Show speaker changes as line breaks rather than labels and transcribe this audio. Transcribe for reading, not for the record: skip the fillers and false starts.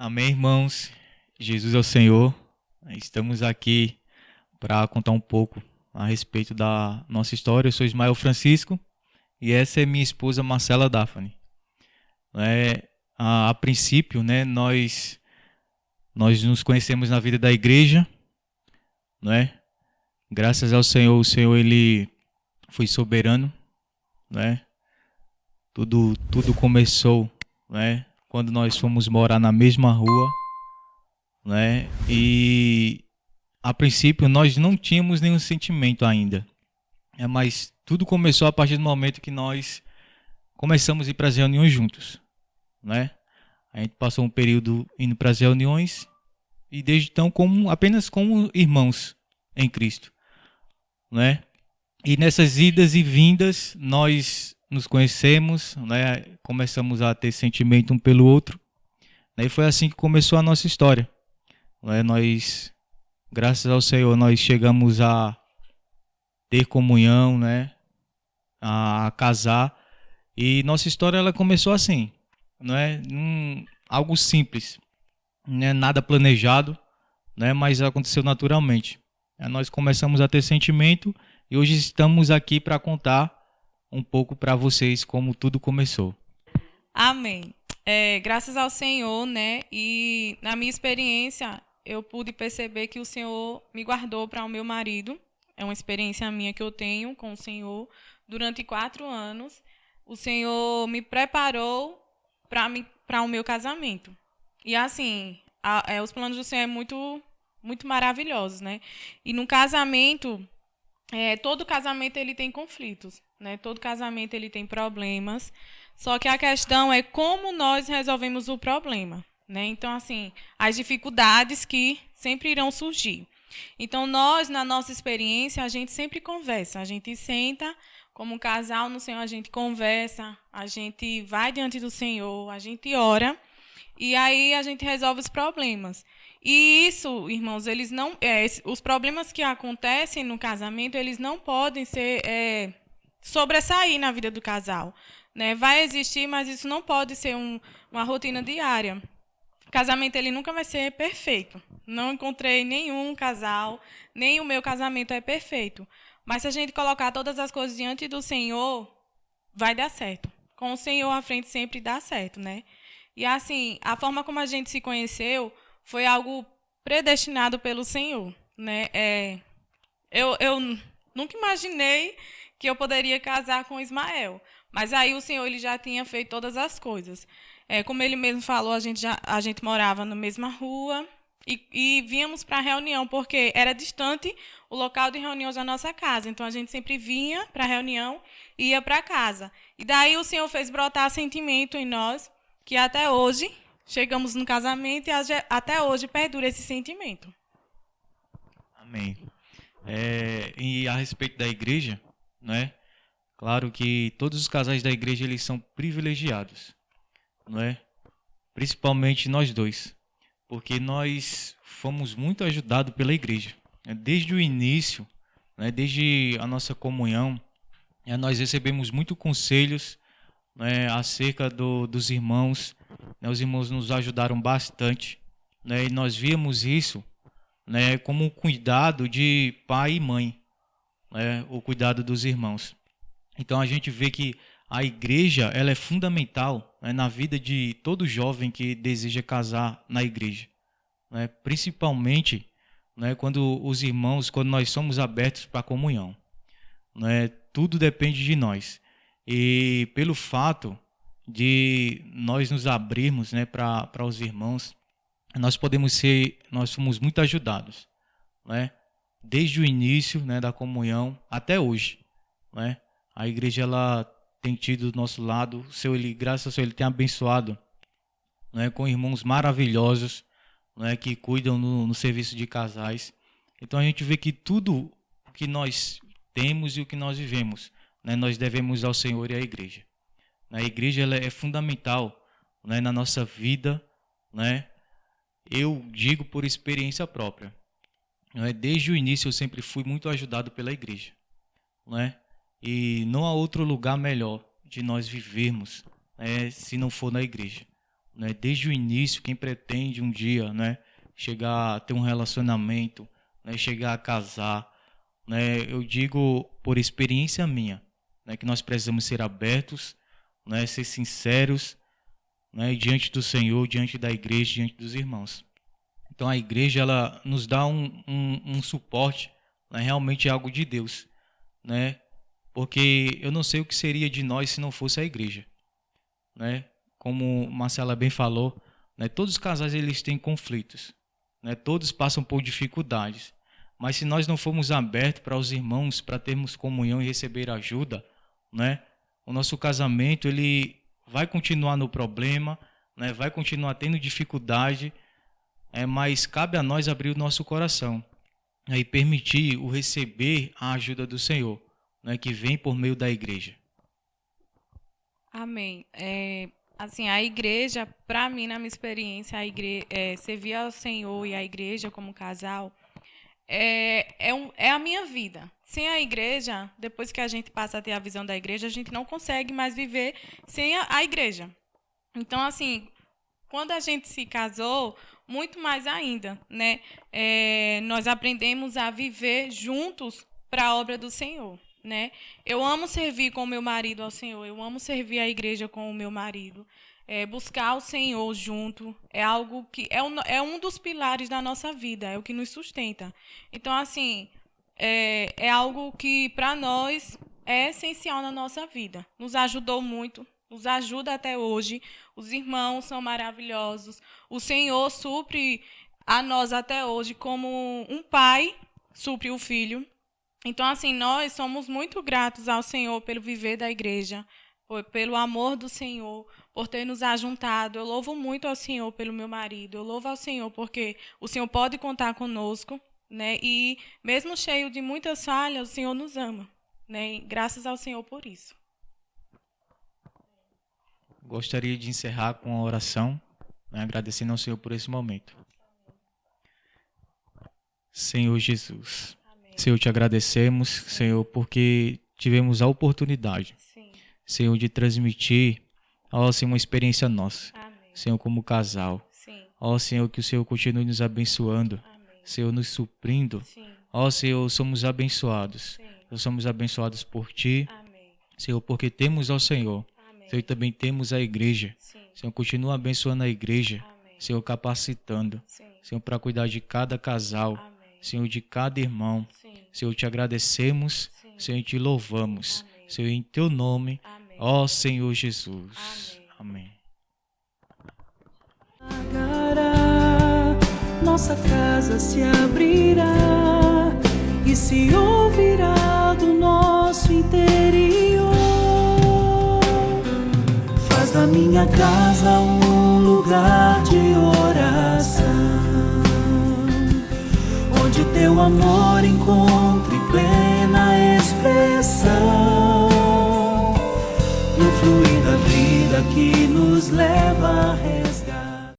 Amém, irmãos. Jesus é o Senhor. Estamos aqui para contar um pouco a respeito da nossa história. Eu sou Ismael Francisco e essa é minha esposa Marcela Daphne. A princípio, nós nos conhecemos na vida da igreja, não é? Graças ao Senhor, o Senhor ele foi soberano, não é? Tudo começou, não é? Quando nós fomos morar na mesma rua, né? E a princípio nós não tínhamos nenhum sentimento ainda, mas tudo começou a partir do momento que nós começamos a ir para as reuniões juntos, né? A gente passou um período indo para as reuniões e desde então apenas como irmãos em Cristo, né? E nessas idas e vindas nós nos conhecemos, né? Começamos a ter sentimento um pelo outro, né? E foi assim que começou a nossa história. Nós, graças ao Senhor, nós chegamos a ter comunhão, né? A casar. E nossa história ela começou assim, não é? Algo simples, não é nada planejado, né? Mas aconteceu naturalmente. Nós começamos a ter sentimento e hoje estamos aqui para contar um pouco para vocês como tudo começou.
Amém. Graças ao Senhor, né? E na minha experiência, eu pude perceber que o Senhor me guardou para o meu marido. É uma experiência minha que eu tenho com o Senhor durante 4 anos. O Senhor me preparou para o meu casamento. E assim, os planos do Senhor é muito maravilhosos, né? E no casamento, todo casamento ele tem conflitos, né? Todo casamento ele tem problemas. Só que a questão é como nós resolvemos o problema, né? Então, assim, as dificuldades que sempre irão surgir. Então, nós, na nossa experiência, a gente sempre conversa. A gente senta como um casal no Senhor, a gente conversa, a gente vai diante do Senhor, a gente ora e aí a gente resolve os problemas. E isso, irmãos, eles não, os problemas que acontecem no casamento, eles não podem ser sobressair na vida do casal, né? Vai existir, mas isso não pode ser uma rotina diária. O casamento ele nunca vai ser perfeito. Não encontrei nenhum casal, nem o meu casamento é perfeito. Mas se a gente colocar todas as coisas diante do Senhor, vai dar certo. Com o Senhor à frente sempre dá certo, né? E assim, a forma como a gente se conheceu foi algo predestinado pelo Senhor, né? Eu nunca imaginei que eu poderia casar com Ismael, mas aí o Senhor ele já tinha feito todas as coisas. Como ele mesmo falou, a gente morava na mesma rua e víamos para a reunião, porque era distante o local de reuniões da nossa casa. Então, a gente sempre vinha para a reunião e ia para casa. E daí o Senhor fez brotar sentimento em nós, que até hoje chegamos no casamento e até hoje perdura esse sentimento.
Amém. E a respeito da igreja, né? Claro que todos os casais da igreja eles são privilegiados, não é? Principalmente nós dois, porque nós fomos muito ajudados pela igreja. Desde o início, né? Desde a nossa comunhão, nós recebemos muitos conselhos, né? Acerca dos irmãos. Né? Os irmãos nos ajudaram bastante, né? E nós víamos isso, né? Como um cuidado de pai e mãe, né? O cuidado dos irmãos. Então a gente vê que a igreja ela é fundamental, né, na vida de todo jovem que deseja casar na igreja, né, principalmente, né, quando nós somos abertos para a comunhão, né, tudo depende de nós e pelo fato de nós nos abrirmos, né, para os irmãos, nós somos muito ajudados, né, desde o início, né, da comunhão até hoje, né. A igreja ela tem tido do nosso lado, graças ao Senhor, ele tem abençoado, né, com irmãos maravilhosos, né, que cuidam no serviço de casais. Então a gente vê que tudo o que nós temos e o que nós vivemos, né, nós devemos ao Senhor e à igreja. A igreja ela é fundamental, né, na nossa vida, né. Eu digo por experiência própria, né, desde o início eu sempre fui muito ajudado pela igreja, né. E não há outro lugar melhor de nós vivermos, se não for na igreja. né? Desde o início, quem pretende um dia, né, chegar a ter um relacionamento, né, chegar a casar, né, eu digo por experiência minha, né, que nós precisamos ser abertos, né, ser sinceros, né, diante do Senhor, diante da igreja, diante dos irmãos. Então a igreja, ela nos dá um suporte, né, realmente é algo de Deus, né? Porque eu não sei o que seria de nós se não fosse a igreja, né? Como Marcela bem falou, né, todos os casais eles têm conflitos, né? Todos passam por dificuldades, mas se nós não formos abertos para os irmãos, para termos comunhão e receber ajuda, né, o nosso casamento ele vai continuar no problema, né, vai continuar tendo dificuldade, mas cabe a nós abrir o nosso coração, né, e permitir o receber a ajuda do Senhor, né, que vem por meio da igreja.
Amém. Assim, a igreja, para mim, na minha experiência, servir ao Senhor e a igreja como casal é a minha vida. Sem a igreja, depois que a gente passa a ter a visão da igreja, a gente não consegue mais viver sem a igreja. Então, assim, quando a gente se casou, muito mais ainda, né? Nós aprendemos a viver juntos para a obra do Senhor, né? Eu amo servir com o meu marido ao Senhor, eu amo servir a igreja com o meu marido. Buscar o Senhor junto é algo que é um dos pilares da nossa vida, é o que nos sustenta. Então, assim, é algo que, para nós, é essencial na nossa vida. Nos ajudou muito, nos ajuda até hoje. Os irmãos são maravilhosos. O Senhor supre a nós até hoje como um pai supre o filho. Então, assim, nós somos muito gratos ao Senhor pelo viver da igreja, pelo amor do Senhor, por ter nos ajuntado. Eu louvo muito ao Senhor pelo meu marido. Eu louvo ao Senhor porque o Senhor pode contar conosco, né? E mesmo cheio de muitas falhas, o Senhor nos ama, né? E graças ao Senhor por isso.
Gostaria de encerrar com uma oração, né, agradecendo ao Senhor por esse momento. Senhor Jesus, amém. Senhor, te agradecemos, sim, Senhor, porque tivemos a oportunidade, sim, Senhor, de transmitir, ó Senhor, uma experiência nossa, amém, Senhor, como casal. Sim. Ó Senhor, que o Senhor continue nos abençoando, amém, Senhor, nos suprindo. Sim. Ó Senhor, somos abençoados. Sim. Nós somos abençoados por Ti, amém, Senhor, porque temos ao Senhor. Senhor, também temos a igreja. Sim. Senhor, continua abençoando a igreja. Amém. Senhor, capacitando. Sim. Senhor, para cuidar de cada casal. Amém. Senhor, de cada irmão. Sim. Senhor, te agradecemos. Sim. Senhor, te louvamos. Amém. Senhor, em teu nome, amém, ó Senhor Jesus. Amém.
Nossa casa se abrirá e se ouvirá do nosso interior. Faz da minha casa um lugar de oração, onde teu amor encontre plena expressão, no fluir da vida que nos leva a rezar.